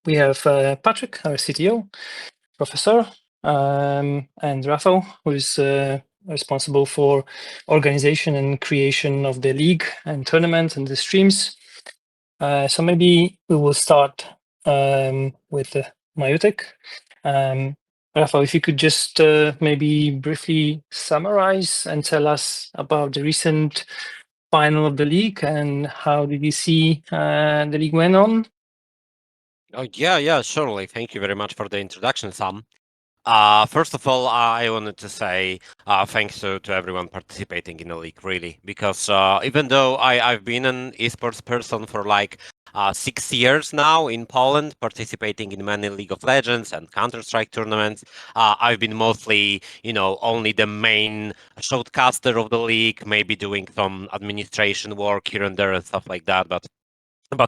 We have Patrick, our CTO, Professor, and Rafael, who's responsible for organization and creation of the league and tournament and the streams. So maybe we will start with Majutek. Rafael, if you could just maybe briefly summarize and tell us about the recent final of the league and how did you see the league went on? Oh, yeah, surely. Thank you very much for the introduction, Sam. First of all, I wanted to say thanks to everyone participating in the league, really, because even though I've been an esports person for like 6 years now in Poland, participating in many League of Legends and Counter-Strike tournaments, I've been mostly, only the main showcaster of the league, maybe doing some administration work here and there and stuff like that, but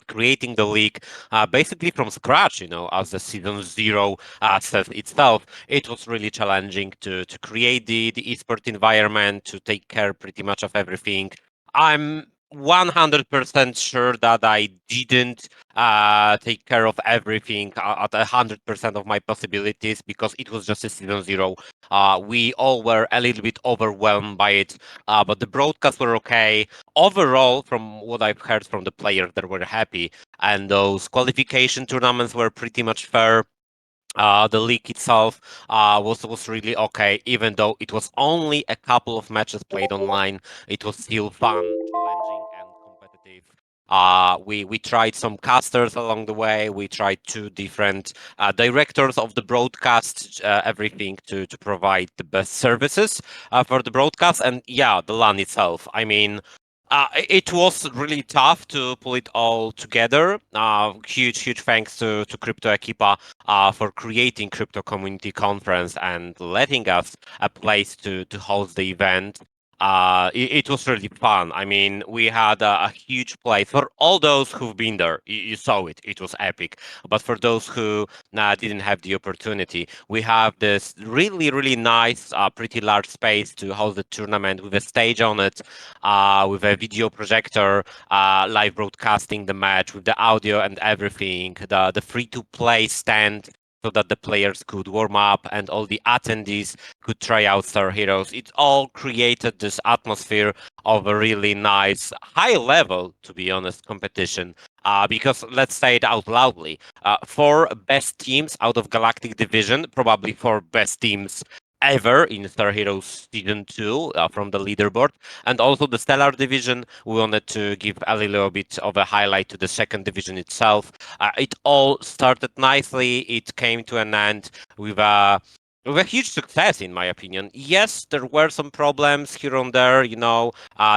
creating the league basically from scratch, as the season zero says itself, it was really challenging to create the esport environment, to take care pretty much of everything. I'm 100% sure that I didn't take care of everything at 100% of my possibilities because it was just a season zero. We all were a little bit overwhelmed by it, but the broadcasts were okay overall. From what I've heard from the players, they were happy, and those qualification tournaments were pretty much fair. The league itself was really okay, even though it was only a couple of matches played online. It was still fun, challenging, and competitive. We tried some casters along the way. We tried two different directors of the broadcast, everything to provide the best services for the broadcast. And yeah, the LAN itself. I mean, it was really tough to pull it all together. Huge thanks to Crypto Equipa for creating Crypto Community Conference and letting us a place to host the event. It was really fun. I mean, we had a huge place for all those who've been there. You saw it; it was epic. But for those who didn't have the opportunity, we have this really nice, pretty large space to host the tournament with a stage on it, with a video projector, live broadcasting the match with the audio and everything. The free to play stand so that the players could warm up and all the attendees could try out Star Heroes. It all created this atmosphere of a really nice, high level, to be honest, competition. Because let's say it out loudly, four best teams out of Galactic Division, probably four best teams ever in Star Heroes Season 2 from the leaderboard, and also the Stellar Division. We wanted to give a little bit of a highlight to the second division itself. It all started nicely. It came to an end with a huge success, in my opinion. Yes, there were some problems here and there,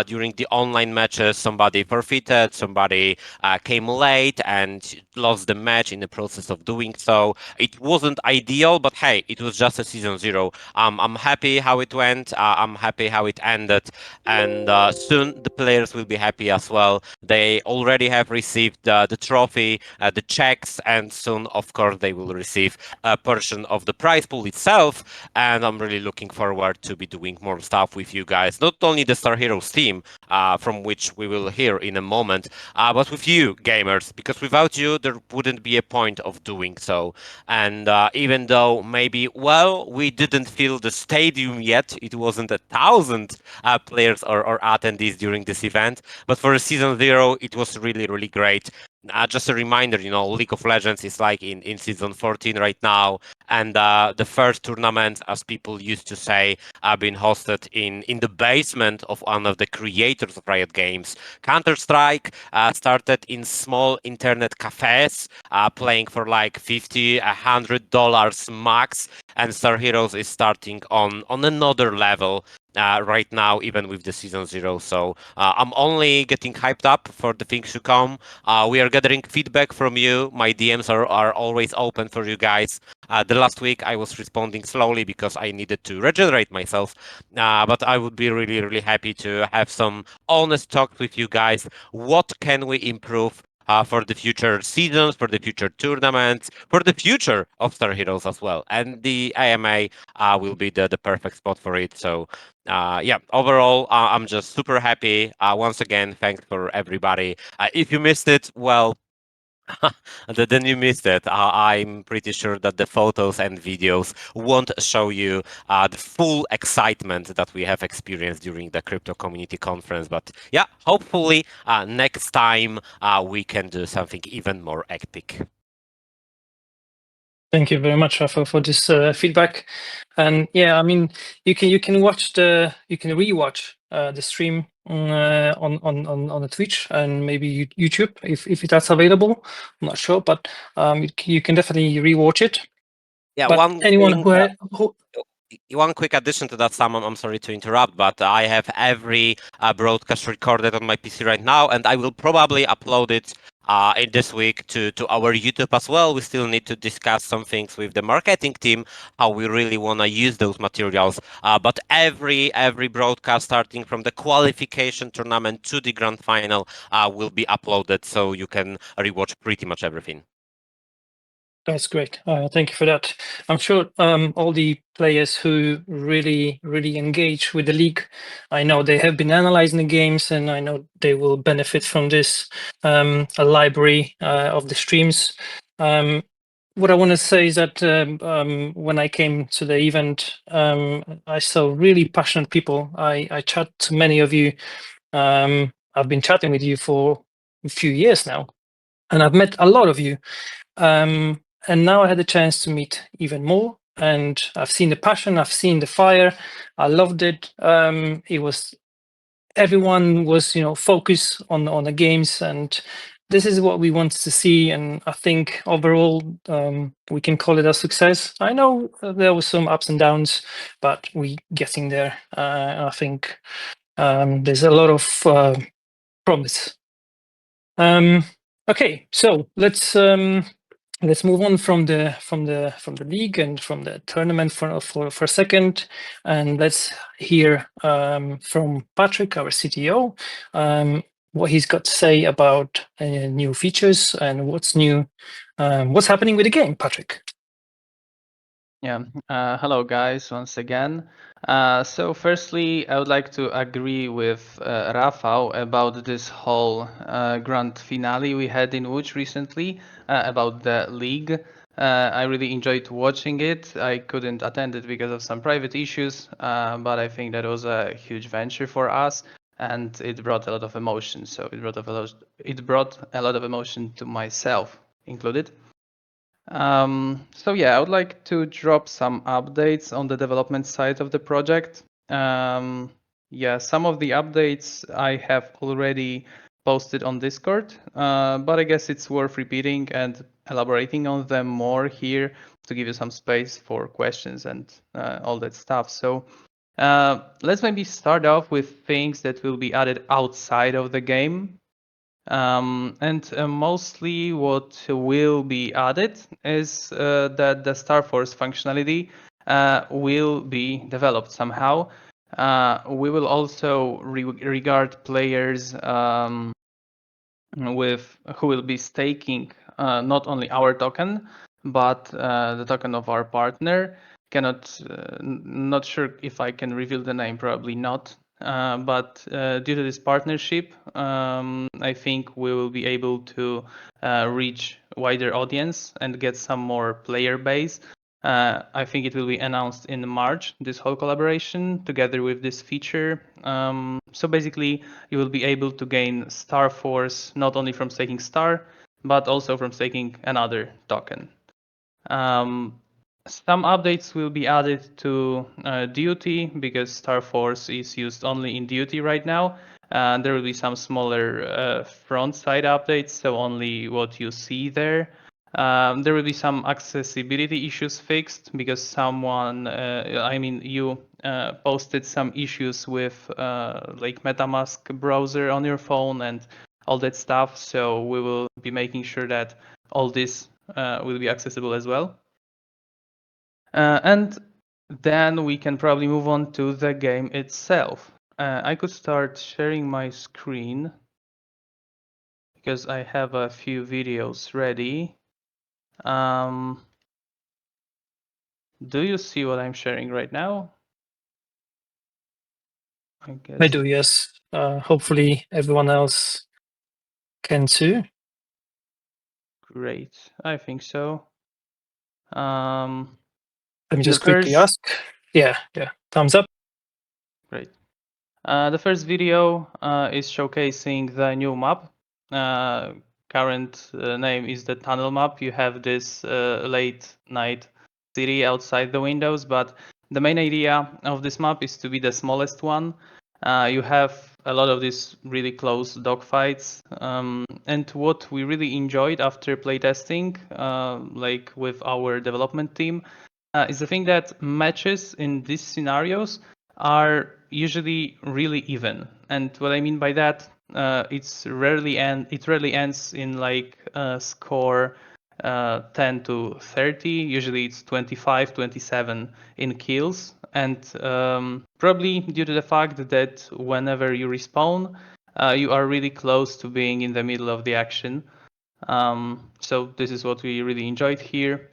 during the online matches. Somebody forfeited, somebody came late and lost the match in the process of doing so. It wasn't ideal, but hey, it was just a season zero. I'm happy how it went. I'm happy how it ended, and soon the players will be happy as well. They already have received the trophy, the checks, and soon, of course, they will receive a portion of the prize pool itself. And I'm really looking forward to be doing more stuff with you guys. Not only the Star Heroes team, from which we will hear in a moment, but with you, gamers, because without you, there wouldn't be a point of doing so. And even though maybe, well, we didn't fill the stadium yet, it wasn't 1,000 players or attendees during this event, but for season zero, it was really great. Just a reminder, League of Legends is like in season 14 right now, and the first tournament, as people used to say, been hosted in the basement of one of the creators of Riot Games. Counter-Strike started in small internet cafes, playing for like $50, $100 max, and Star Heroes is starting on another level. Right now, even with the season zero. So I'm only getting hyped up for the things to come. We are gathering feedback from you. My DMs are always open for you guys. The last week I was responding slowly because I needed to regenerate myself. But I would be really happy to have some honest talks with you guys. What can we improve? For the future seasons, for the future tournaments, for the future of Star Heroes as well. And the AMA will be the perfect spot for it. So yeah, overall, I'm just super happy. Once again, thanks for everybody. If you missed it, well, Then you missed it. I'm pretty sure that the photos and videos won't show you the full excitement that we have experienced during the crypto community conference. But yeah, hopefully next time we can do something even more epic. Thank you very much, Rafa, for this feedback. And yeah, I mean, you can rewatch the stream on the Twitch and maybe YouTube if that's available. I'm not sure, but you can definitely rewatch it. Yeah, But one anyone thing. who One quick addition to that, Sam, I'm sorry to interrupt, but I have every broadcast recorded on my PC right now, and I will probably upload it in this week to our YouTube as well. We still need to discuss some things with the marketing team, how we really want to use those materials. But every broadcast, starting from the qualification tournament to the grand final, will be uploaded, so you can rewatch pretty much everything. That's great. Thank you for that. I'm sure all the players who really engage with the league, I know they have been analyzing the games, and I know they will benefit from this a library of the streams. What I want to say is that when I came to the event, I saw really passionate people. I chat to many of you. I've been chatting with you for a few years now, and I've met a lot of you. And now I had the chance to meet even more, and I've seen the passion, I've seen the fire. I loved it. It was everyone was focused on the games, and this is what we wanted to see. And I think overall we can call it a success. I know there was some ups and downs, but we getting there. I think there's a lot of promise. Okay, so let's move on from the league and from the tournament for a second, and let's hear from Patrick, our CTO, what he's got to say about new features and what's new, what's happening with the game. Patrick. Yeah. Hello, guys, once again. So firstly, I would like to agree with Rafał about this whole grand finale we had in Łódź recently about the league. I really enjoyed watching it. I couldn't attend it because of some private issues, but I think that was a huge venture for us, and it brought a lot of emotion. So it brought a lot of emotion to myself included. So yeah, I would like to drop some updates on the development side of the project. Yeah, some of the updates I have already posted on Discord, but I guess it's worth repeating and elaborating on them more here to give you some space for questions and all that stuff. So let's maybe start off with things that will be added outside of the game. And mostly what will be added is that the StarForce functionality will be developed somehow. We will also regard players who will be staking not only our token, but the token of our partner. Not sure if I can reveal the name, probably not. But due to this partnership, I think we will be able to reach wider audience and get some more player base. I think it will be announced in March, this whole collaboration together with this feature. So basically, you will be able to gain Star Force not only from staking Star, but also from staking another token. Some updates will be added to Duty because Star Force is used only in Duty right now. There will be some smaller front side updates, so only what you see there. There will be some accessibility issues fixed because you posted some issues with like MetaMask browser on your phone and all that stuff. So we will be making sure that all this will be accessible as well. And then we can probably move on to the game itself. I could start sharing my screen because I have a few videos ready. Do you see what I'm sharing right now? I guess. I do, yes. Hopefully everyone else can too. Great, I think so. Let me just The quickly first- ask. Yeah, thumbs up. Great. The first video is showcasing the new map. Current name is the tunnel map. You have this late night city outside the windows, but the main idea of this map is to be the smallest one. You have a lot of these really close dogfights, and what we really enjoyed after playtesting, like with our development team, is the thing that matches in these scenarios are usually really even. And what I mean by that, it rarely ends in like a score 10 to 30. Usually it's 25, 27 in kills. And probably due to the fact that whenever you respawn, you are really close to being in the middle of the action. So this is what we really enjoyed here.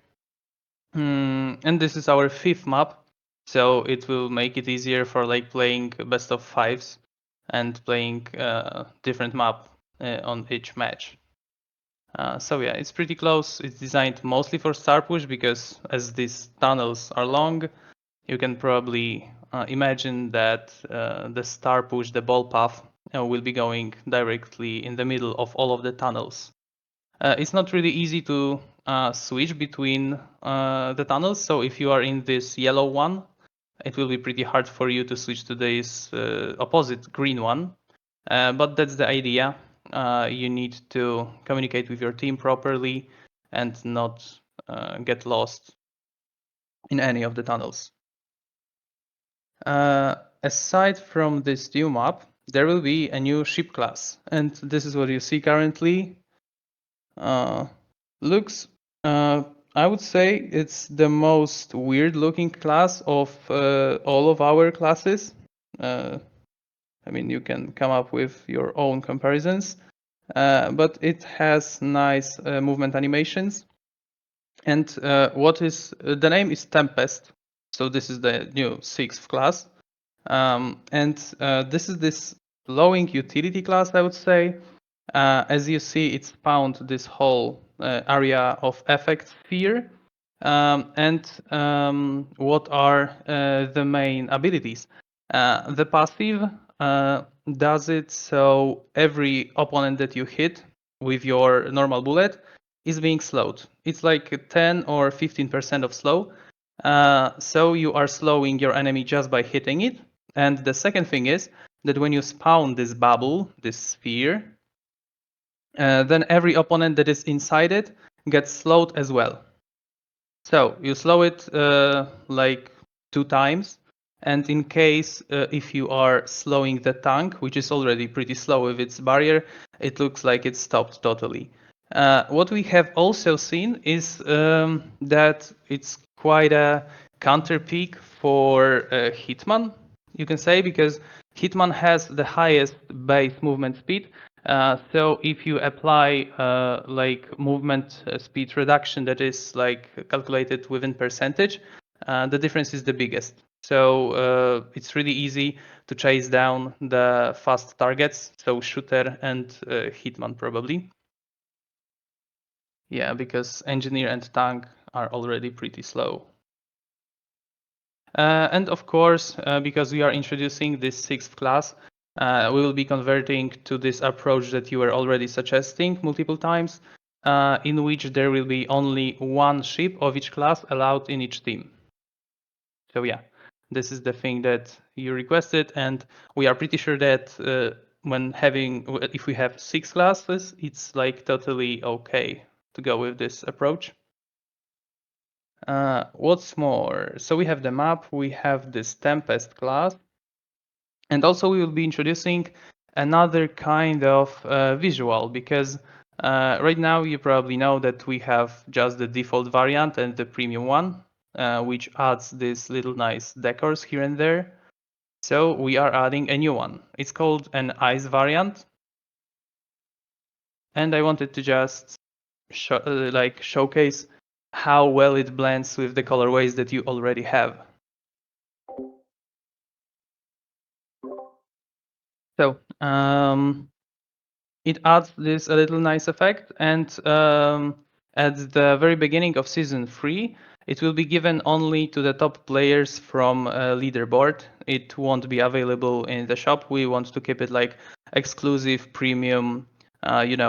And this is our fifth map, so it will make it easier for like playing best of fives and playing different map on each match. So yeah, it's pretty close. It's designed mostly for star push because as these tunnels are long, you can probably imagine that the star push, the ball path, will be going directly in the middle of all of the tunnels. It's not really easy to switch between the tunnels. So if you are in this yellow one, it will be pretty hard for you to switch to this opposite green one. But that's the idea. You need to communicate with your team properly and not get lost in any of the tunnels. Aside from this new map, there will be a new ship class, and this is what you see currently. Looks, I would say it's the most weird looking class of all of our classes. I mean, you can come up with your own comparisons, but it has nice movement animations. And the name is Tempest. So this is the new 6th class. And this is this flowing utility class, I would say. As you see, it's found this whole area of effect sphere. What are the main abilities? The passive does it so every opponent that you hit with your normal bullet is being slowed. It's like 10 or 15% of slow. So you are slowing your enemy just by hitting it. And the second thing is that when you spawn this bubble, this sphere, then every opponent that is inside it gets slowed as well. So you slow it like 2 times, and in case if you are slowing the tank, which is already pretty slow with its barrier, it looks like it's stopped totally. What we have also seen is that it's quite a counter peak for Hitman, you can say, because Hitman has the highest base movement speed. So if you apply like movement speed reduction that is like calculated within percentage, the difference is the biggest. So it's really easy to chase down the fast targets, so shooter and Hitman probably. Yeah, because engineer and tank are already pretty slow. And of course, because we are introducing this 6th class, we will be converting to this approach that you were already suggesting multiple times, in which there will be only one ship of each class allowed in each team. So yeah, this is the thing that you requested, and we are pretty sure that if we have 6 classes, it's like totally okay to go with this approach. What's more, so we have the map, we have this Tempest class, and also we will be introducing another kind of visual, because right now you probably know that we have just the default variant and the premium one, which adds this little nice decors here and there. So we are adding a new one. It's called an ice variant. And I wanted to just showcase how well it blends with the colorways that you already have. So it adds this a little nice effect, and At the very beginning of Season 3, it will be given only to the top players from leaderboard. It won't be available in the shop. We want to keep it like exclusive, premium,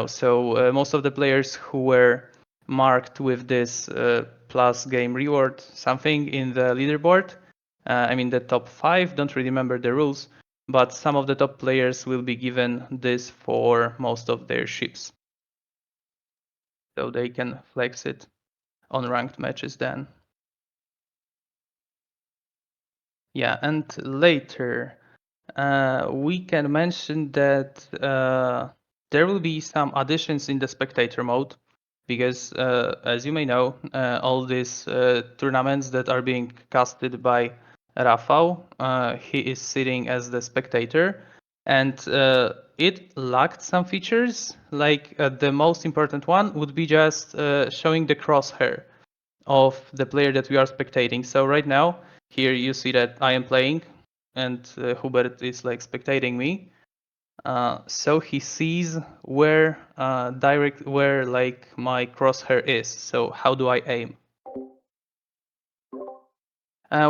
so most of the players who were marked with this plus game reward something in the leaderboard, the top 5, don't really remember the rules, but some of the top players will be given this for most of their ships. So they can flex it on ranked matches then. Yeah, and later we can mention that there will be some additions in the spectator mode because as you may know, all these tournaments that are being casted by Rafał, he is sitting as the spectator, and it lacked some features. Like the most important one would be just showing the crosshair of the player that we are spectating. So right now, here you see that I am playing and Hubert is like spectating me. So he sees where where like my crosshair is. So how do I aim?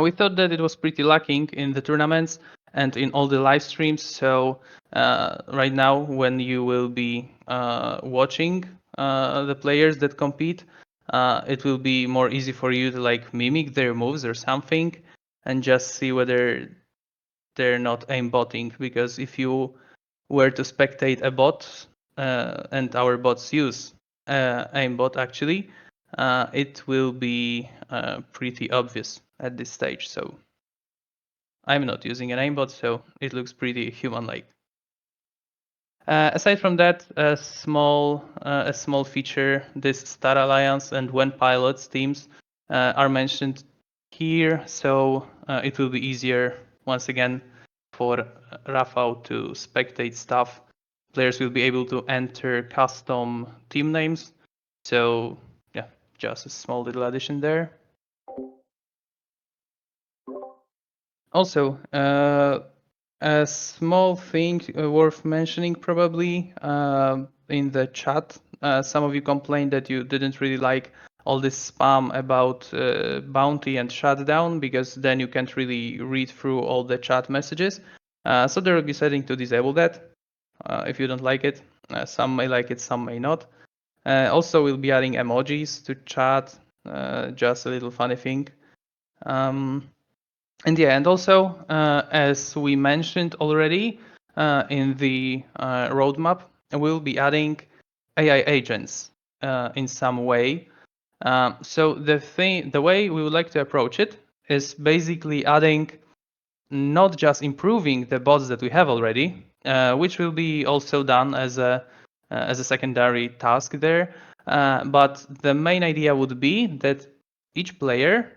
We thought that it was pretty lacking in the tournaments and in all the live streams. So right now, when you will be watching the players that compete, it will be more easy for you to like mimic their moves or something and just see whether they're not aimbotting. Because if you were to spectate a bot and our bots use aimbot actually, it will be pretty obvious at this stage. So I'm not using an aimbot, so it looks pretty human-like. Aside from that, a small feature, this Star Alliance and when pilots teams are mentioned here, so it will be easier once again for Rafał to spectate stuff. Players will be able to enter custom team names. So yeah, just a small little addition there. Also, a small thing worth mentioning probably in the chat. Some of you complained that you didn't really like all this spam about bounty and shutdown because then you can't really read through all the chat messages. So there will be setting to disable that if you don't like it. Some may like it, some may not. Also, we'll be adding emojis to chat, just a little funny thing. And yeah, and also, as we mentioned already in the roadmap, we'll be adding AI agents in some way. So the way we would like to approach it is basically adding, not just improving the bots that we have already, which will be also done as a secondary task there. But the main idea would be that each player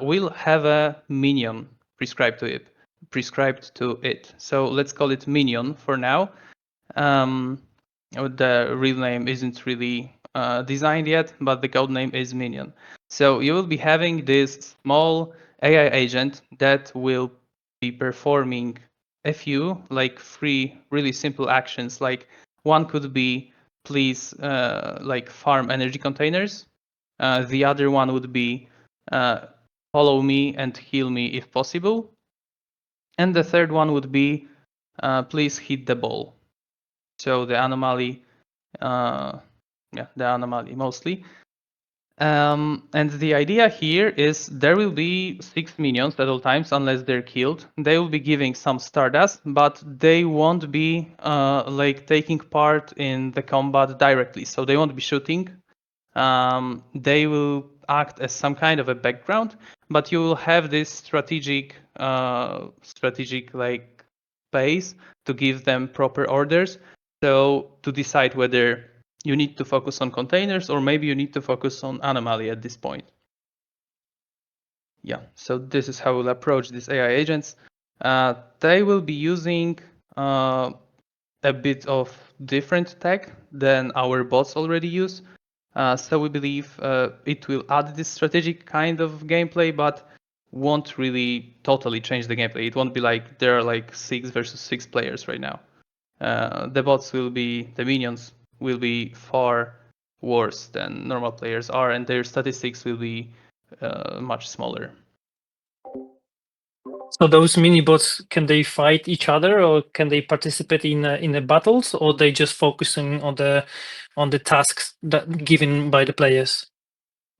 will have a minion prescribed to it. So let's call it minion for now. The real name isn't really designed yet, but the code name is minion. So you will be having this small AI agent that will be performing a few, like 3 really simple actions. Like one could be please like farm energy containers. The other one would be follow me and heal me if possible. And the third one would be please hit the ball. So the anomaly, the anomaly mostly. And the idea here is there will be 6 minions at all times unless they're killed. They will be giving some stardust, but they won't be like taking part in the combat directly. So they won't be shooting. They will act as some kind of a background, but you will have this strategic like space to give them proper orders. So to decide whether you need to focus on containers or maybe you need to focus on anomaly at this point. Yeah, so this is how we'll approach these AI agents. They will be using a bit of different tech than our bots already use. So we believe it will add this strategic kind of gameplay, but won't really totally change the gameplay. It won't be like there are like 6 versus 6 players right now. The bots will be, the minions will be far worse than normal players are, and their statistics will be much smaller. So those mini bots, can they fight each other, or can they participate in the battles, or they just focusing on the tasks that given by the players?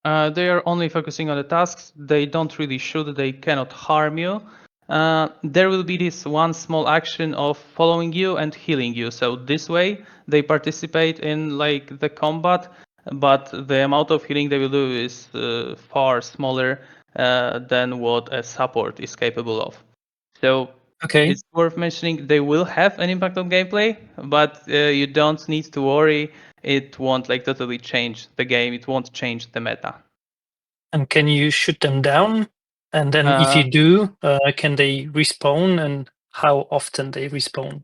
They are only focusing on the tasks. They don't really shoot. They cannot harm you. There will be this one small action of following you and healing you. So this way they participate in like the combat, but the amount of healing they will do is far smaller than what a support is capable of. So Okay. it's worth mentioning they will have an impact on gameplay, but you don't need to worry. It won't like totally change the game. It won't change the meta. And can you shoot them down? And then if you do, can they respawn, and how often they respawn?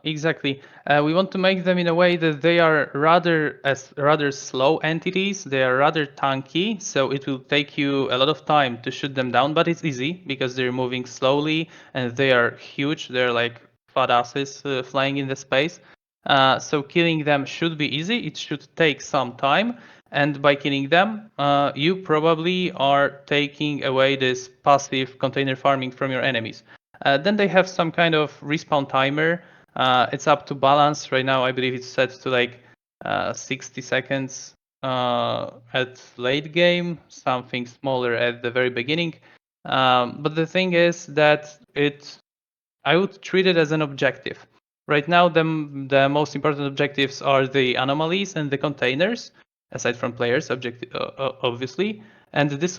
Exactly. We want to make them in a way that they are rather slow entities. They are rather tanky, so it will take you a lot of time to shoot them down, but it's easy because they're moving slowly and they are huge. They're like fat asses flying in the space. So killing them should be easy. It should take some time, and by killing them, you probably are taking away this passive container farming from your enemies. Then they have some kind of respawn timer. It's up to balance. Right now, I believe it's set to like 60 seconds at late game, something smaller at the very beginning. But the thing is that I would treat it as an objective. Right now, the most important objectives are the anomalies and the containers, aside from players, obviously. And this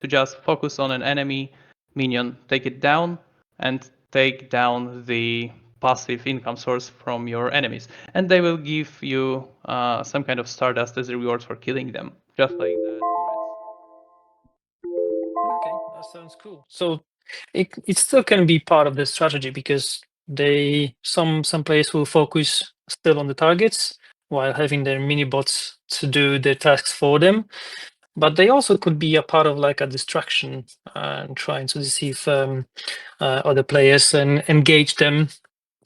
to just focus on an enemy minion, take it down, and take down the passive income source from your enemies. And they will give you some kind of stardust as a reward for killing them, just like the turrets. Okay, that sounds cool. So it still can be part of the strategy, because some players will focus still on the targets while having their mini bots to do the tasks for them. But they also could be a part of like a distraction, and trying to deceive other players and engage them,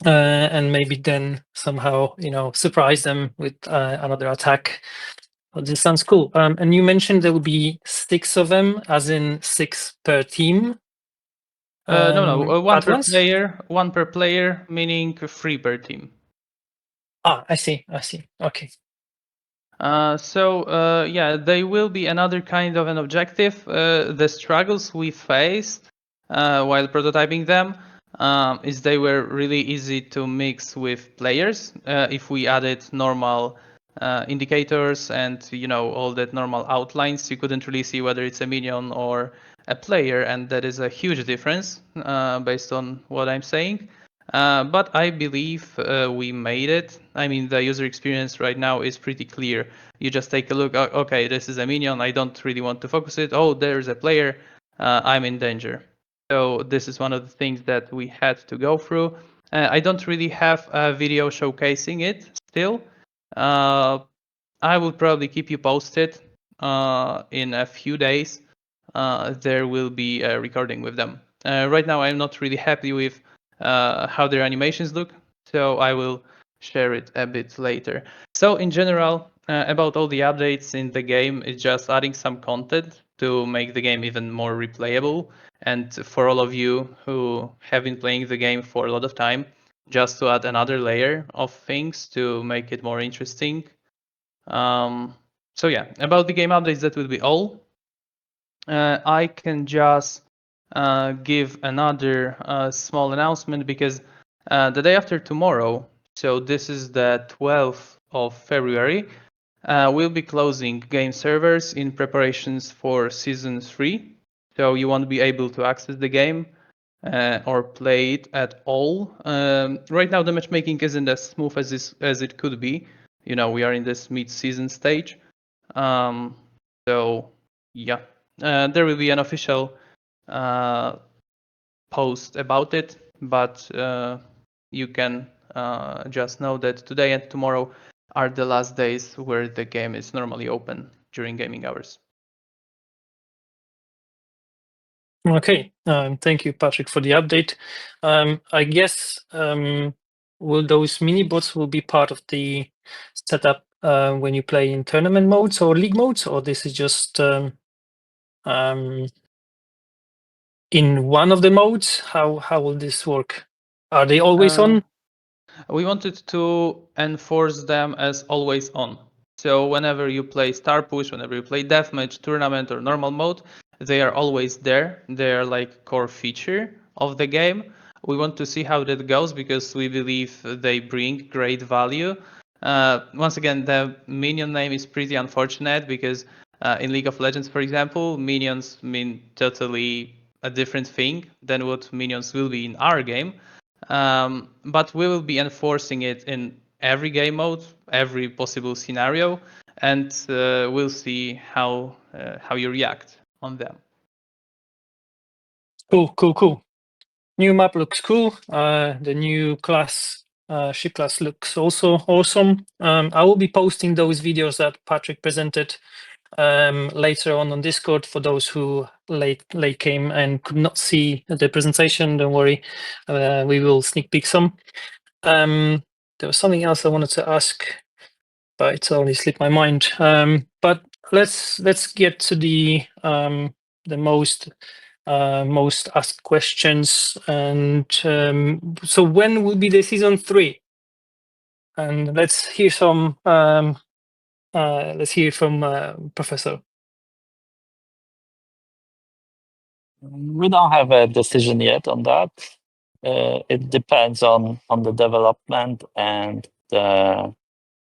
and maybe then somehow surprise them with another attack. But this sounds cool. And you mentioned there will be 6 of them, as in 6 per team. No, one At per once? player, one per player, meaning 3 per team. I see. Okay. Yeah, they will be another kind of an objective. The struggles we faced while prototyping them is they were really easy to mix with players. If we added normal indicators and all that normal outlines, you couldn't really see whether it's a minion or a player, and that is a huge difference based on what I'm saying. But I believe we made it. I mean, the user experience right now is pretty clear. You just take a look. Okay, this is a minion. I don't really want to focus it. Oh, there's a player. I'm in danger. So this is one of the things that we had to go through. I don't really have a video showcasing it still. I will probably keep you posted in a few days. There will be a recording with them. Right now, I'm not really happy with how their animations look, so I will share it a bit later. So in general, about all the updates in the game, it's just adding some content to make the game even more replayable. And for all of you who have been playing the game for a lot of time, just to add another layer of things to make it more interesting. So yeah, about the game updates, that will be all. I can just give another small announcement, because the day after tomorrow, so this is the 12th of February, we'll be closing game servers in preparations for Season 3. So you won't be able to access the game or play it at all. Right now, the matchmaking isn't as smooth as it could be. We are in this mid-season stage. So yeah, there will be an official post about it, but you can just know that today and tomorrow are the last days where the game is normally open during gaming hours. Okay, thank you, Patrick, for the update. I guess will those mini bots will be part of the setup when you play in tournament modes or league modes, or this is just in one of the modes? How will this work? Are they always on? We wanted to enforce them as always on. So whenever you play Star Push, whenever you play Deathmatch, Tournament, or normal mode, they are always there. They are like core feature of the game. We want to see how that goes because we believe they bring great value. Once again, the minion name is pretty unfortunate because in League of Legends, for example, minions mean totally a different thing than what minions will be in our game. But we will be enforcing it in every game mode, every possible scenario, and we'll see how you react on them. Cool. New map looks cool. The new class, ship class looks also awesome. I will be posting those videos that Patrick presented later on Discord for those who late came and could not see the presentation. Don't worry, we will sneak peek some. There was something else I wanted to ask, but it's only slipped my mind. But let's get to the most asked questions. And so when will be the season 3? And let's hear some. Let's hear from Professor. We don't have a decision yet on that. It depends on the development and the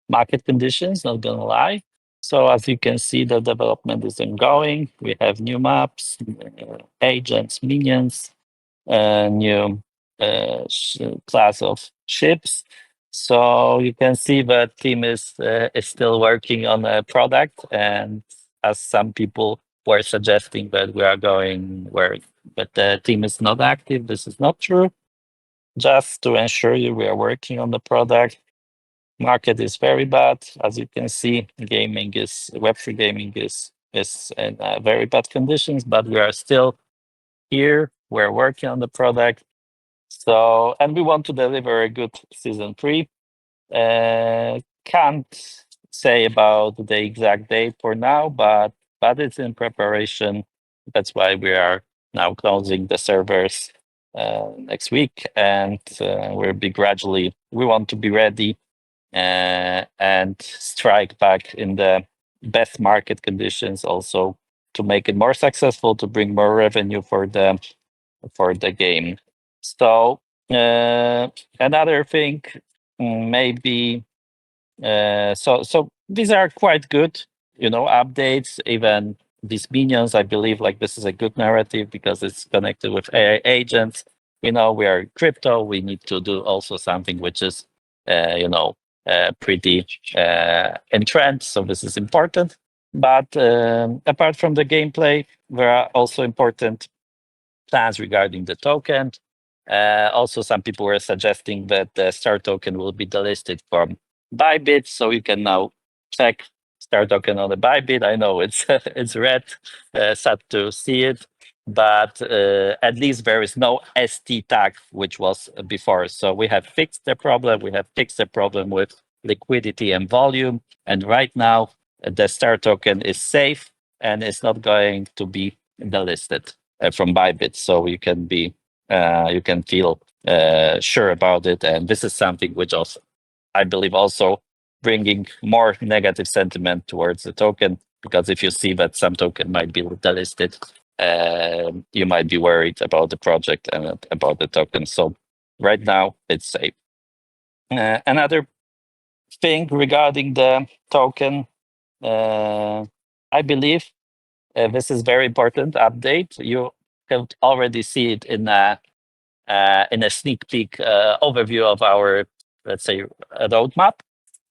market conditions, not gonna lie. So as you can see, the development is ongoing. We have new maps, agents, minions, new class of ships. So you can see the team is still working on a product, and as some people were suggesting that we are going where, but the team is not active. This is not true. Just to ensure you, we are working on the product. Market is very bad, as you can see. Gaming is Web3 gaming is in very bad conditions, but we are still here. We're working on the product. So, and we want to deliver a good season 3. Can't say about the exact date for now, but it's in preparation. That's why we are now closing the servers next week, and we'll be gradually. We want to be ready and strike back in the best market conditions, also to make it more successful, to bring more revenue for the game. So another thing, maybe so these are quite good, updates. Even these minions, I believe, like this is a good narrative because it's connected with AI agents. We are crypto. We need to do also something which is, pretty in trend. So this is important. But apart from the gameplay, there are also important plans regarding the token. Also, some people were suggesting that the Star token will be delisted from Bybit, so you can now check Star token on the Bybit. I know it's it's red, sad to see it, but at least there is no ST tag, which was before. So we have fixed the problem. We have fixed the problem with liquidity and volume, and right now the Star token is safe and it's not going to be delisted from Bybit, so you can be you can feel sure about it. And this is something which also, I believe, also bringing more negative sentiment towards the token, because if you see that some token might be delisted, you might be worried about the project and about the token. So right now it's safe. Another thing regarding the token, I believe this is very important update. You can already see it in a sneak peek overview of our, let's say, roadmap.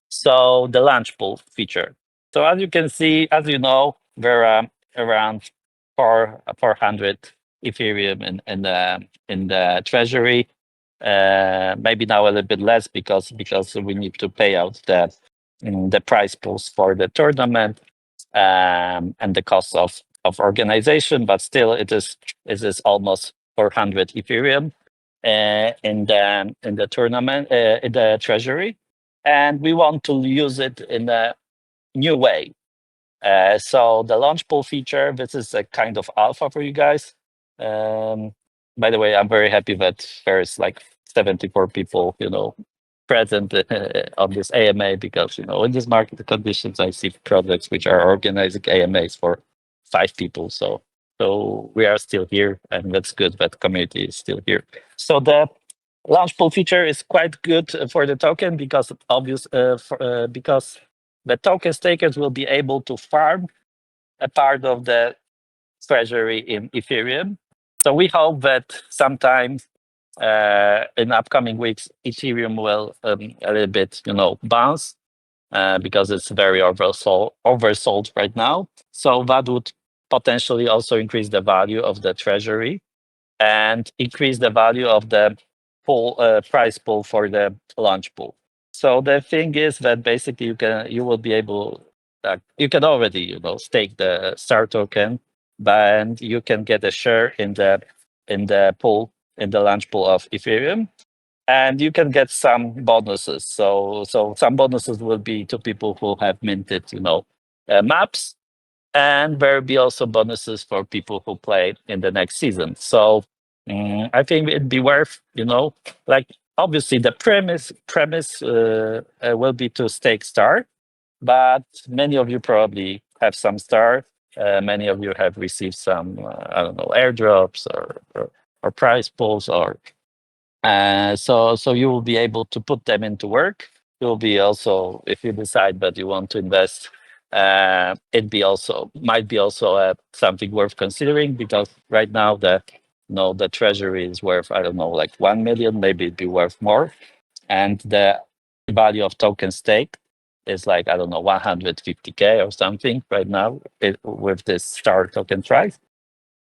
So the launch pool feature. So as you can see, as you know, there are around 400 Ethereum in the treasury. Maybe now a little bit less because we need to pay out the prize pools for the tournament and the cost of of organization, but still it is almost 400 Ethereum in the tournament in the treasury, and we want to use it in a new way. So the launch pool feature, this is a kind of alpha for you guys. By the way, I'm very happy that there's like 74 people, present on this AMA, because in this market conditions, I see projects which are organizing AMAs for 5 people. So we are still here, and that's good that community is still here. So the launch pool feature is quite good for the token because because the token stakers will be able to farm a part of the treasury in Ethereum. So we hope that sometime in upcoming weeks, Ethereum will a little bit, bounce because it's very oversold right now. So that would potentially also increase the value of the treasury and increase the value of the price pool for the launch pool. So the thing is that basically you will be able, you can already stake the star token, and you can get a share in the pool, in the launch pool of Ethereum, and you can get some bonuses. So some bonuses will be to people who have minted maps, and there will be also bonuses for people who play in the next season. So I think it'd be worth, like obviously the premise will be to stake star, but many of you probably have some star. Many of you have received some, I don't know, airdrops or prize pools, or so you will be able to put them into work. You'll be also, if you decide that you want to invest, might be also something worth considering, because right now the treasury is worth, I don't know, like 1 million, maybe it'd be worth more, and the value of token stake is like, I don't know, 150K or something right now with this star token price.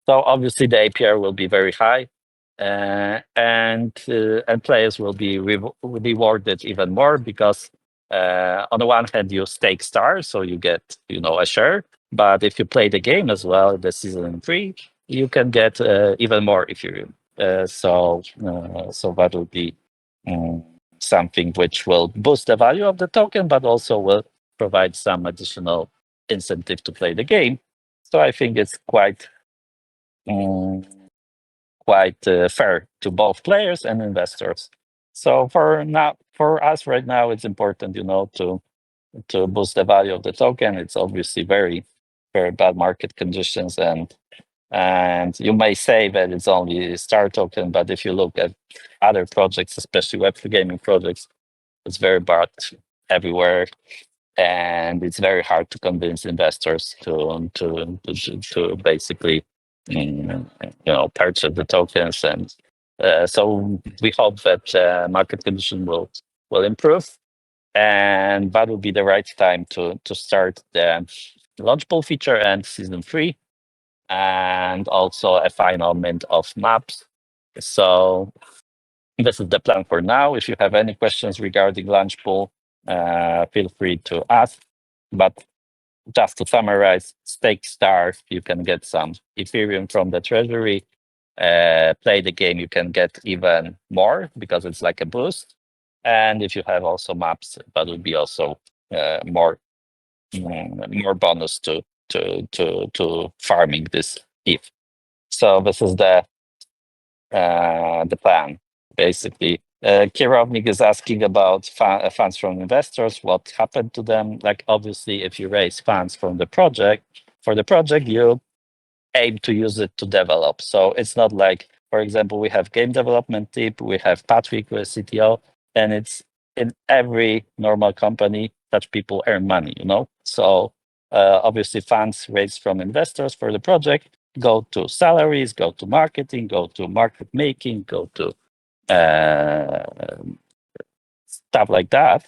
So obviously the APR will be very high, and players will be rewarded even more, because on the one hand you stake stars, so you get a share. But if you play the game as well, the season 3, you can get even more Ethereum. So that will be something which will boost the value of the token, but also will provide some additional incentive to play the game. So I think it's quite fair to both players and investors. So for us right now, it's important, to boost the value of the token. It's obviously very, very bad market conditions, and you may say that it's only a star token, but if you look at other projects, especially Web3 gaming projects, it's very bad everywhere, and it's very hard to convince investors to basically purchase the tokens. And so we hope that market condition will improve, and that will be the right time to start the launch pool feature and season 3, and also a final mint of maps. So this is the plan for now. If you have any questions regarding launch pool, feel free to ask. But just to summarize, stake stars, you can get some Ethereum from the treasury. Play the game, you can get even more, because it's like a boost. And if you have also maps, that would be also more bonus to farming this ETH. So this is the plan, basically. Kirovnik is asking about funds from investors, what happened to them. Like, obviously, if you raise funds from the project, you aim to use it to develop. So it's not like, for example, we have game development team, we have Patrick, who is CTO, and it's in every normal company that people earn money, So obviously funds raised from investors for the project go to salaries, go to marketing, go to market making, go to stuff like that.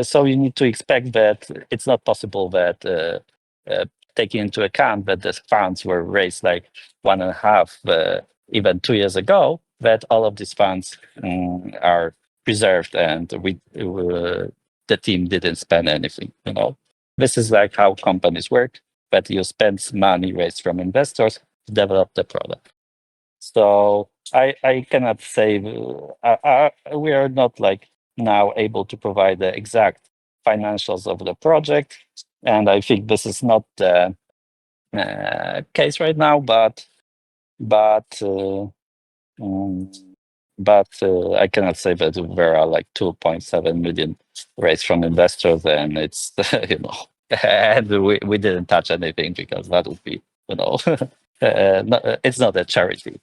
So you need to expect that it's not possible that taking into account that the funds were raised like 1.5, even 2 years ago, that all of these funds are preserved, and the team didn't spend anything. This is like how companies work. that you spend money raised from investors to develop the product. So I cannot say we are not like now able to provide the exact financials of the project, and I think this is not the case right now. But I cannot say that there are like 2.7 million raised from investors, and it's and we didn't touch anything because that would be it's not a charity,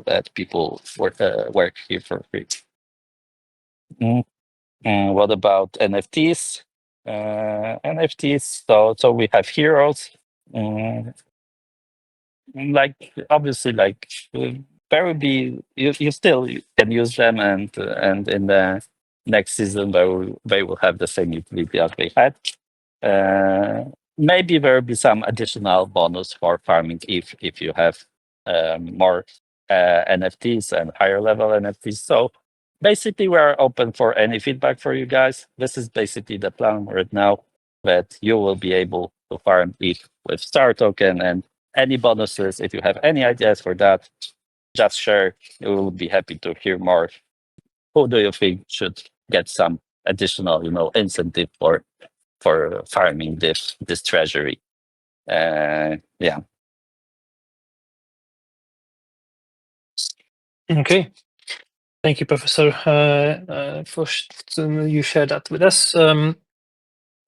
that people work here for free. And what about NFTs? NFTs. So we have heroes. Like obviously, like there will be you still can use them, and in the next season they will have the same utility as they had. Maybe there will be some additional bonus for farming if you have more NFTs and higher level NFTs. So basically, we are open for any feedback for you guys. This is basically the plan right now, that you will be able to farm ETH with Star Token, and any bonuses. If you have any ideas for that, just share. We will be happy to hear more. Who do you think should get some additional, incentive for farming this treasury? Yeah. Okay. Thank you, Professor, for you shared that with us.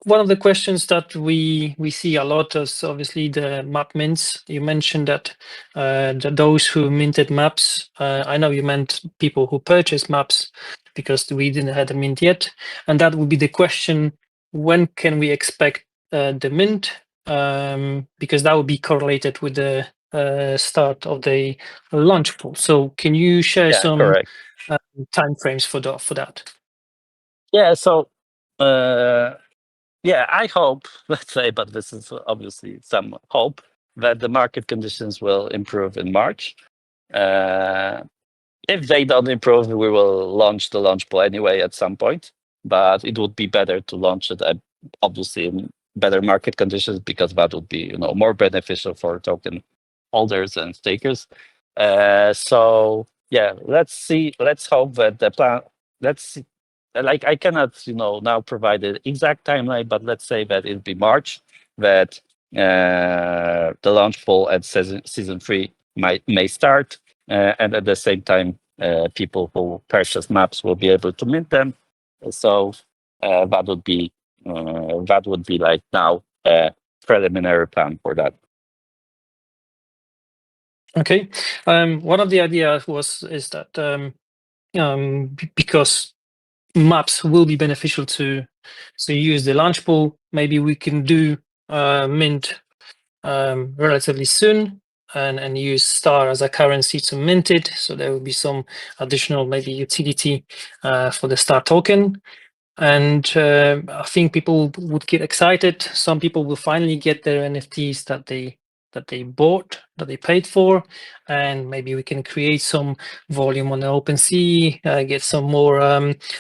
One of the questions that we see a lot is obviously the map mints. You mentioned that those who minted maps, I know you meant people who purchased maps because we didn't have the mint yet. And that would be the question, when can we expect the mint? Because that would be correlated with the start of the launch pool. So can you share some Correct. timeframes for that? Yeah. So, I hope, let's say, but this is obviously some hope, that the market conditions will improve in March. If they don't improve, we will launch the launch pool anyway at some point. But it would be better to launch it obviously in better market conditions, because that would be more beneficial for token holders and stakers. So yeah, let's see. Let's hope that the plan. Let's see. Like I cannot now provide the exact timeline, but let's say that it'll be March, that the launch pool at season 3 may start, and at the same time, people who purchase maps will be able to mint them. So that would be like now a preliminary plan for that. Okay. One of the ideas is that because maps will be beneficial to use the launch pool, maybe we can do mint relatively soon, and use Star as a currency to mint it. So there will be some additional maybe utility for the Star token. And I think people would get excited. Some people will finally get their NFTs that they bought, that they paid for, and maybe we can create some volume on the OpenSea, get some more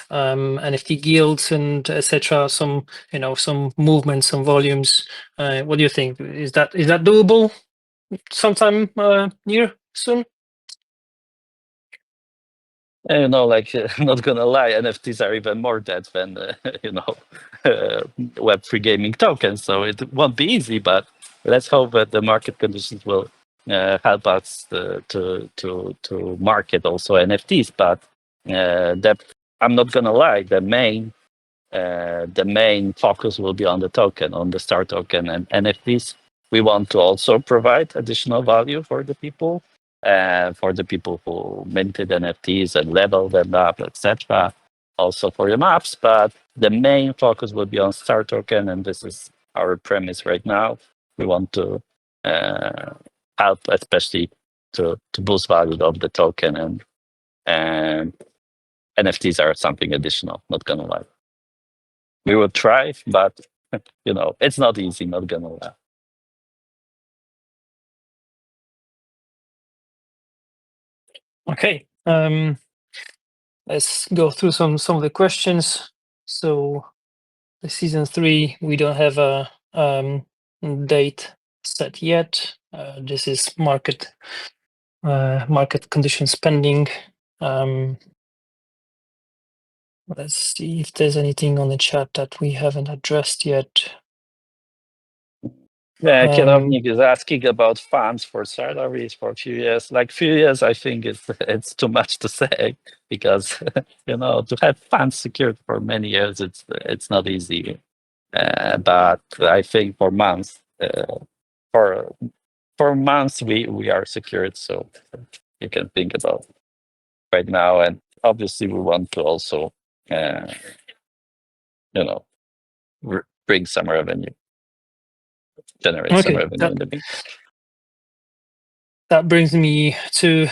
NFT guilds and etc. Some some movements, some volumes. What do you think? Is that doable sometime near soon? Like I'm not gonna lie, NFTs are even more dead than Web3 gaming tokens. So it won't be easy, but let's hope that the market conditions will help us to market also NFTs. But that I'm not gonna lie, the main focus will be on the token, on the Star token and NFTs. We want to also provide additional value for the people who minted NFTs and leveled them up, etc. Also for the maps, but the main focus will be on Star token, and this is our premise right now. We want to help, especially to boost value of the token, and NFTs are something additional. Not gonna lie, we will try, but it's not easy. Not gonna lie. Okay. Let's go through some of the questions. So the season 3, we don't have a date set yet. This is market conditions pending. Let's see if there's anything on the chat that we haven't addressed yet. Yeah, Kierownik is asking about funds for salaries for a few years. Like few years, I think it's too much to say because to have funds secured for many years, it's not easy. But I think for months, for months we are secured. So you can think about right now, and obviously we want to also, bring some revenue, generate some Okay, revenue in the meantime. that brings me to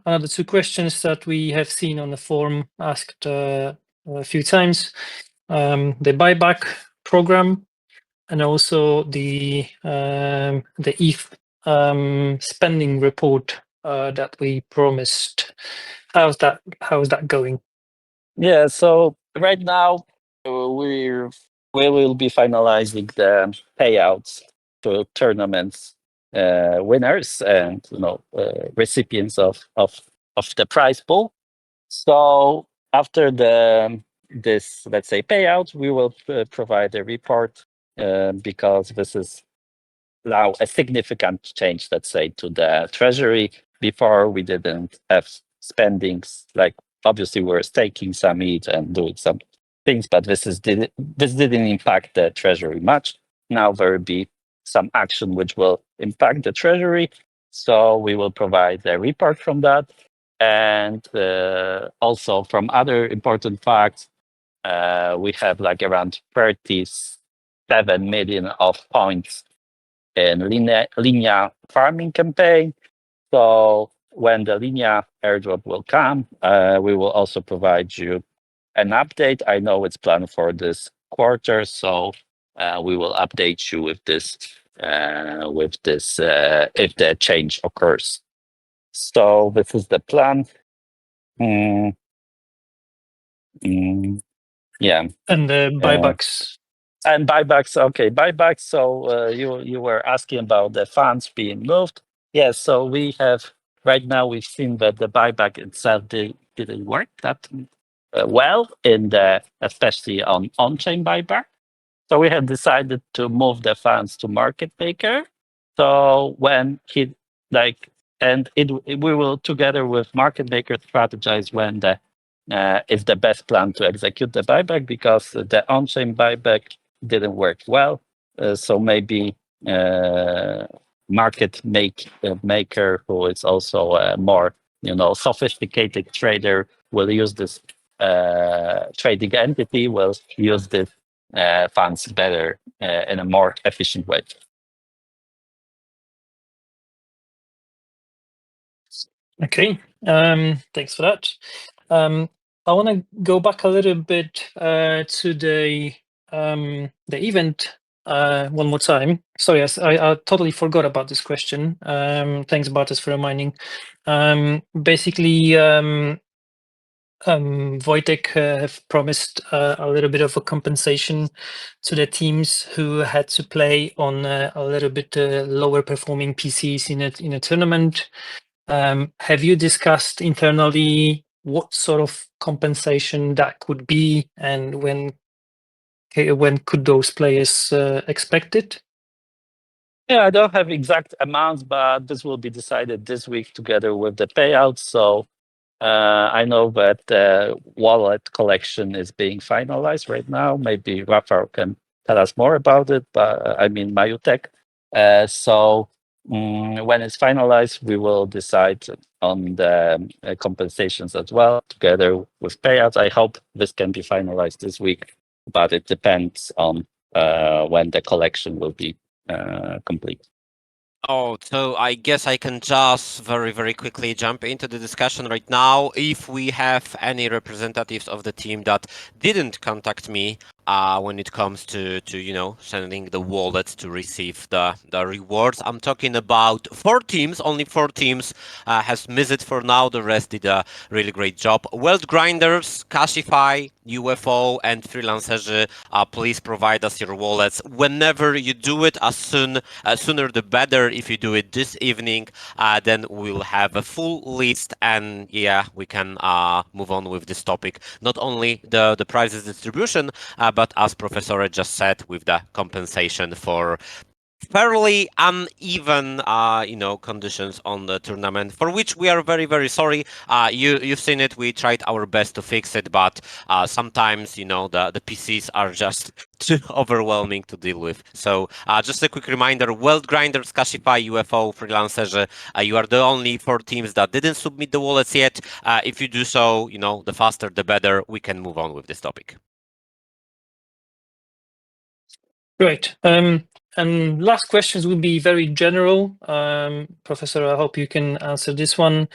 another two questions that we have seen on the forum asked a few times. The buyback program and also the ETH spending report that we promised. How's that going? Yeah, so right now we will be finalizing the payouts to tournaments winners and recipients of the prize pool. So after this, let's say, payout, we will provide a report because this is now a significant change, let's say, to the treasury. Before we didn't have spendings, like obviously we're staking some ETH and doing some things, but this didn't impact the treasury much. Now there will be some action which will impact the treasury. So we will provide a report from that. And also from other important facts, we have like around 37 million of points in Linea farming campaign. So when the Linea airdrop will come, we will also provide you an update. I know it's planned for this quarter, so we will update you with this if the change occurs. So this is the plan. Yeah. And the buybacks. And buybacks, okay, buybacks. So you were asking about the funds being moved. Yes, so right now we've seen that the buyback itself didn't work that well especially on-chain buyback. So we have decided to move the funds to market maker. So when we will together with market maker strategize when is the best plan to execute the buyback, because the on-chain buyback didn't work well. So maybe market maker, who is also a more sophisticated trader, will use this trading entity, will use this funds better in a more efficient way. Okay, thanks for that. I want to go back a little bit to the event one more time. Sorry, I totally forgot about this question. Thanks, Bartosz, for reminding. Basically, Wojtek have promised a little bit of a compensation to the teams who had to play on a little bit lower performing PCs in a tournament. Have you discussed internally what sort of compensation that could be, and when could those players expect it? Yeah, I don't have exact amounts, but this will be decided this week together with the payouts. So I know that wallet collection is being finalized right now. Maybe Rafael can tell us more about it, but I mean Mayutek. So when it's finalized, we will decide on the compensations as well, together with payouts. I hope this can be finalized this week, but it depends on when the collection will be complete. Oh, so I guess I can just very, very quickly jump into the discussion right now. If we have any representatives of the team that didn't contact me when it comes to sending the wallet to receive the rewards, I'm talking about 4 teams. Only 4 teams has missed it for now. The rest did a really great job. World Grinders, Cashify, UFO and freelancers, please provide us your wallets whenever you do it. Sooner the better. If you do it this evening, then we'll have a full list, and yeah, we can move on with this topic. Not only the prizes distribution, but as Professor just said, with the compensation for fairly uneven conditions on the tournament, for which we are very, very sorry. You've seen it. We tried our best to fix it, but sometimes the PCs are just too overwhelming to deal with. So just a quick reminder: World Grinders, Kashify, UFO, Freelancers, you are the only 4 teams that didn't submit the wallets yet. If you do so, the faster the better. We can move on with this topic. Great. And last questions will be very general. Professor, I hope you can answer this one.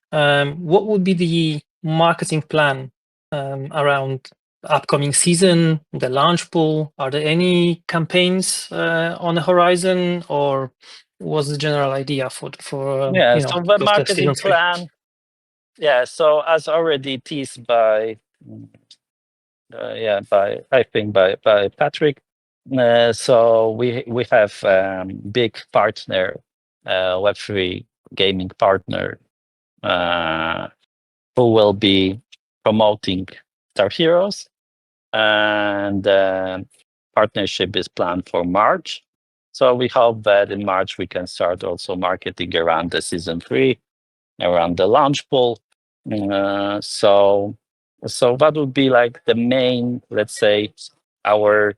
What would be the marketing plan around the upcoming season, the launch pool? Are there any campaigns on the horizon, or what's the general idea for Yeah, so the of the season marketing 3? plan. Yeah, so as already teased by, I think by Patrick. So we have big partner, Web3 gaming partner, who will be promoting StarHeroes, and partnership is planned for March. So we hope that in March we can start also marketing around the season 3, around the launch pool. So that would be like the main, let's say, our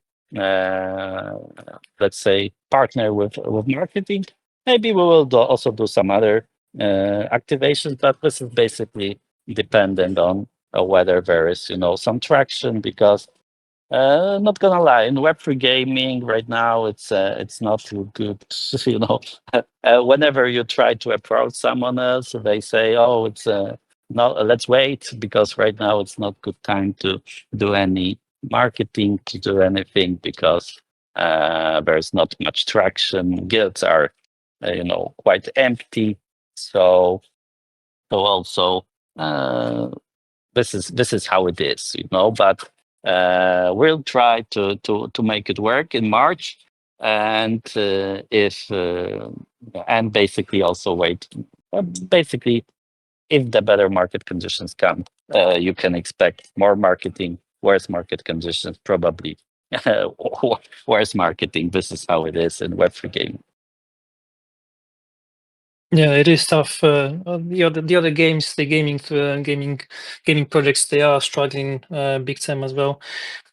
partner with marketing. Maybe we will also do some other activations, but this is basically dependent on whether there is some traction, because not gonna lie, in Web3 gaming right now, it's not too good. Whenever you try to approach someone else, they say, "Oh, it's no, let's wait, because right now it's not good time to do any marketing, to do anything, because there's not much traction. Guilds are, quite empty. So also." This is how it is, but we'll try to make it work in March, and and basically also wait. Basically, if the better market conditions come, you can expect more marketing. Worse market conditions, probably worse marketing. This is how it is in Web3 gaming. Yeah, it is tough. The other games, the gaming projects, they are struggling big time as well.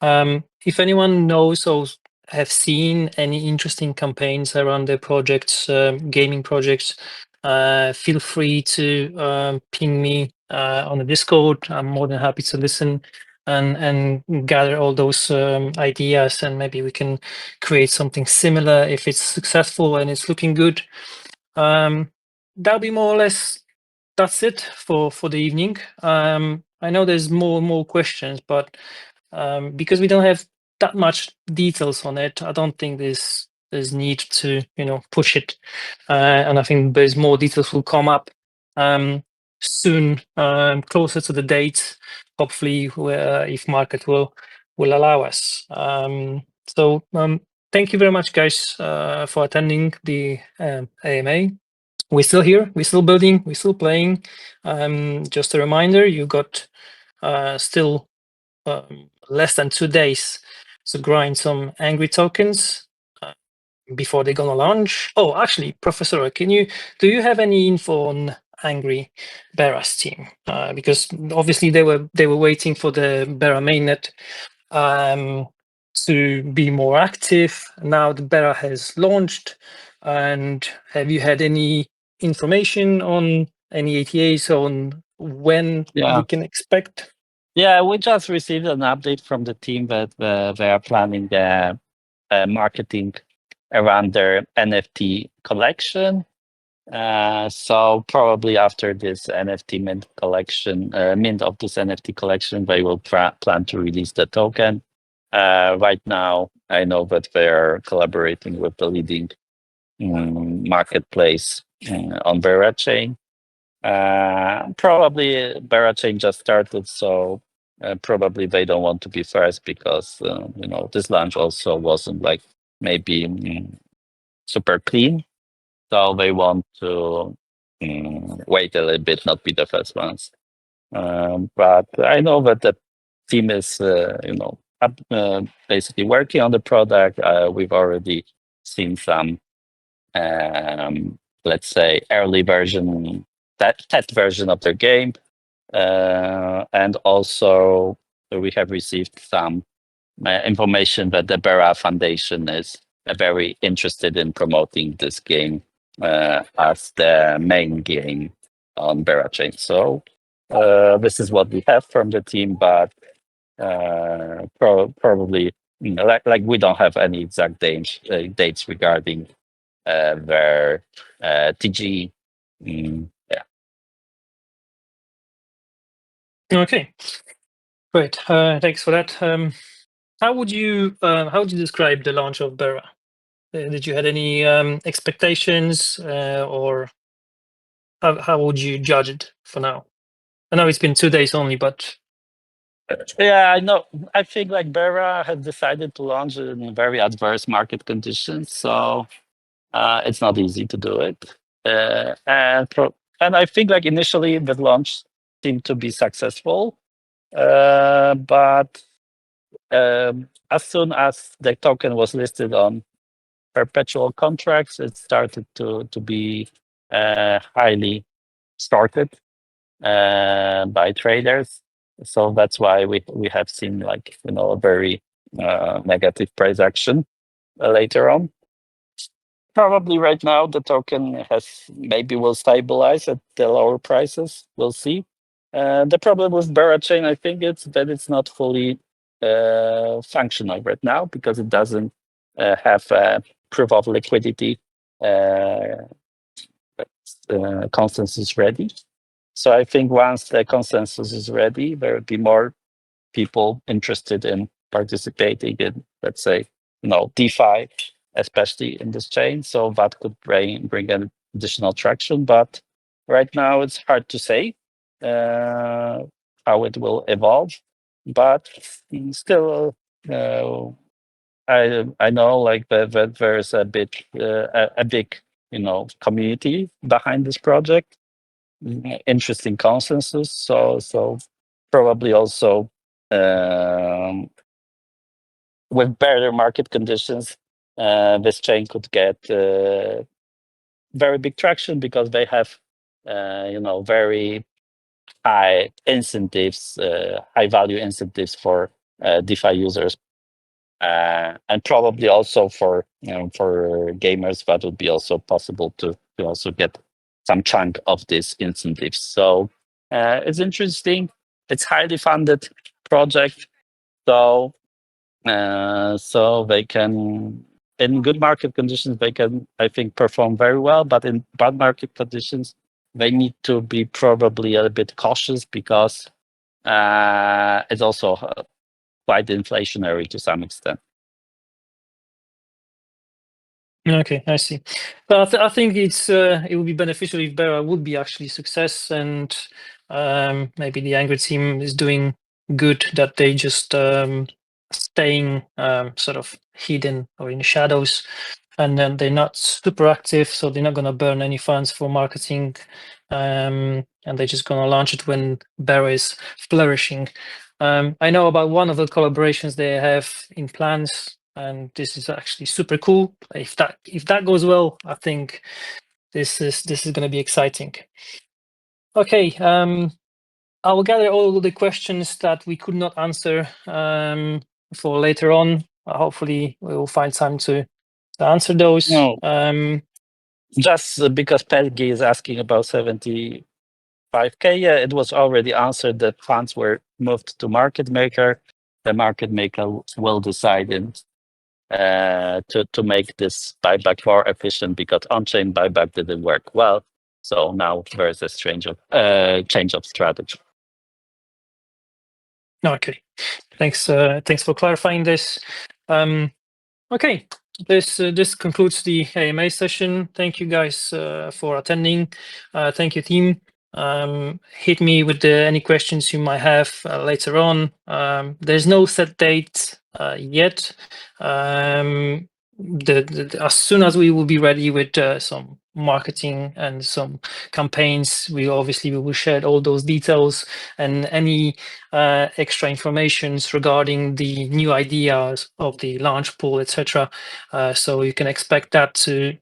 If anyone knows or have seen any interesting campaigns around their projects, gaming projects, feel free to ping me on the Discord. I'm more than happy to listen and gather all those ideas, and maybe we can create something similar if it's successful and it's looking good. That'll be more or less, that's it for the evening. I know there's more questions, but because we don't have that much details on it, I don't think there's need to push it, and I think there's more details will come up soon, closer to the date, hopefully, where if market will allow us. So thank you very much, guys, for attending the AMA. We're still here, we're still building, we're still playing. Just a reminder, you got still less than 2 days to grind some angry tokens before they're gonna launch. Oh, actually, Professor, do you have any info on Angry Bera's team? Because obviously they were waiting for the Bera mainnet to be more active. Now the Bera has launched, and have you had any information on any ATAs on when we can expect? Yeah, we just received an update from the team that they are planning marketing around their NFT collection. So probably after this NFT mint of this NFT collection, they will plan to release the token. Right now, I know that they are collaborating with the leading marketplace on Bera chain. Probably Bera chain just started, so probably they don't want to be first because this launch also wasn't like maybe super clean, so they want to wait a little bit, not be the first ones. But I know that the team is basically working on the product. We've already seen some let's say early version, test version of their game. And also we have received some information that the Bera Foundation is very interested in promoting this game as the main game on Bera Chain. So this is what we have from the team, but probably like we don't have any exact dates regarding their TG. Yeah. Okay, great. Thanks for that. How would you describe the launch of Bera? Did you had any expectations, or how would you judge it for now? I know it's been 2 days only, but Yeah, I know. I think like Bera has decided to launch in very adverse market conditions, so it's not easy to do it. And I think like initially the launch seemed to be successful, but as soon as the token was listed on perpetual contracts, it started to be highly started by traders. So that's why we have seen like a very negative price action later on. Probably right now the token maybe will stabilize at the lower prices. We'll see. The problem with Bera Chain, I think, it's that it's not fully functional right now because it doesn't have a proof of liquidity consensus ready. So I think once the consensus is ready, there will be more people interested in participating in, let's say, DeFi, especially in this chain. So that could bring an additional traction. But right now, it's hard to say how it will evolve. But still, I know like that there's a big community behind this project, interesting consensus. So probably also with better market conditions, this chain could get very big traction because they have very high incentives, high value incentives for DeFi users. And probably also for gamers, that would be also possible to also get some chunk of these incentives. So it's interesting. It's highly funded project, so they can, in good market conditions, they can, I think, perform very well. But in bad market conditions, they need to be probably a bit cautious because it's also quite inflationary to some extent. okay, I see. But I think it would be beneficial if Bera would be actually success, and maybe the Angry team is doing good that they just staying sort of hidden or in the shadows, and then they're not super active, so they're not going to burn any funds for marketing, and they're just going to launch it when Bera is flourishing. I know about one of the collaborations they have in plans, and this is actually super cool. If that goes well, I think this is going to be exciting. Okay, I will gather all the questions that we could not answer for later on. Hopefully, we will find time to answer those. No. Just because Pelgi is asking about 75K, yeah, it was already answered that funds were moved to market maker. The market maker will decide to make this buyback more efficient because on-chain buyback didn't work well. So now there is a change of strategy. Okay, thanks for clarifying this. Okay, this concludes the AMA session. Thank you guys for attending. Thank you, team. hit me with any questions you might have later on. There's no set date yet. As soon as we will be ready with some marketing and some campaigns, we will share all those details and any extra informations regarding the new ideas of the launch pool, etc. So you can expect that to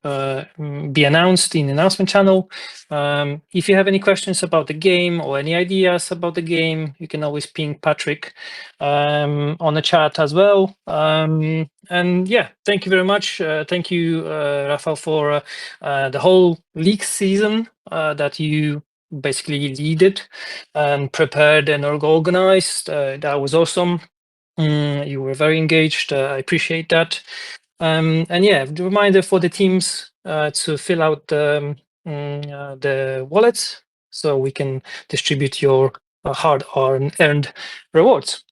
be announced in the announcement channel. If you have any questions about the game or any ideas about the game, you can always ping Patrick on the chat as well. And yeah, thank you very much. Thank you, Rafael, for the whole league season that you basically leaded and prepared and organized. That was awesome. You were very engaged. I appreciate that. And yeah, the reminder for the teams to fill out the wallets so we can distribute your hard-earned rewards.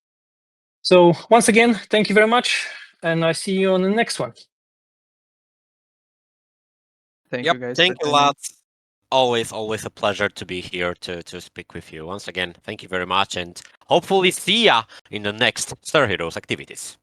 So once again, thank you very much, and I see you on the next one. Thank Yep, you guys. thank for you, joining. lads. Always a pleasure to be here to speak with you. Once again, thank you very much, and hopefully see ya in the next StarHeroes activities.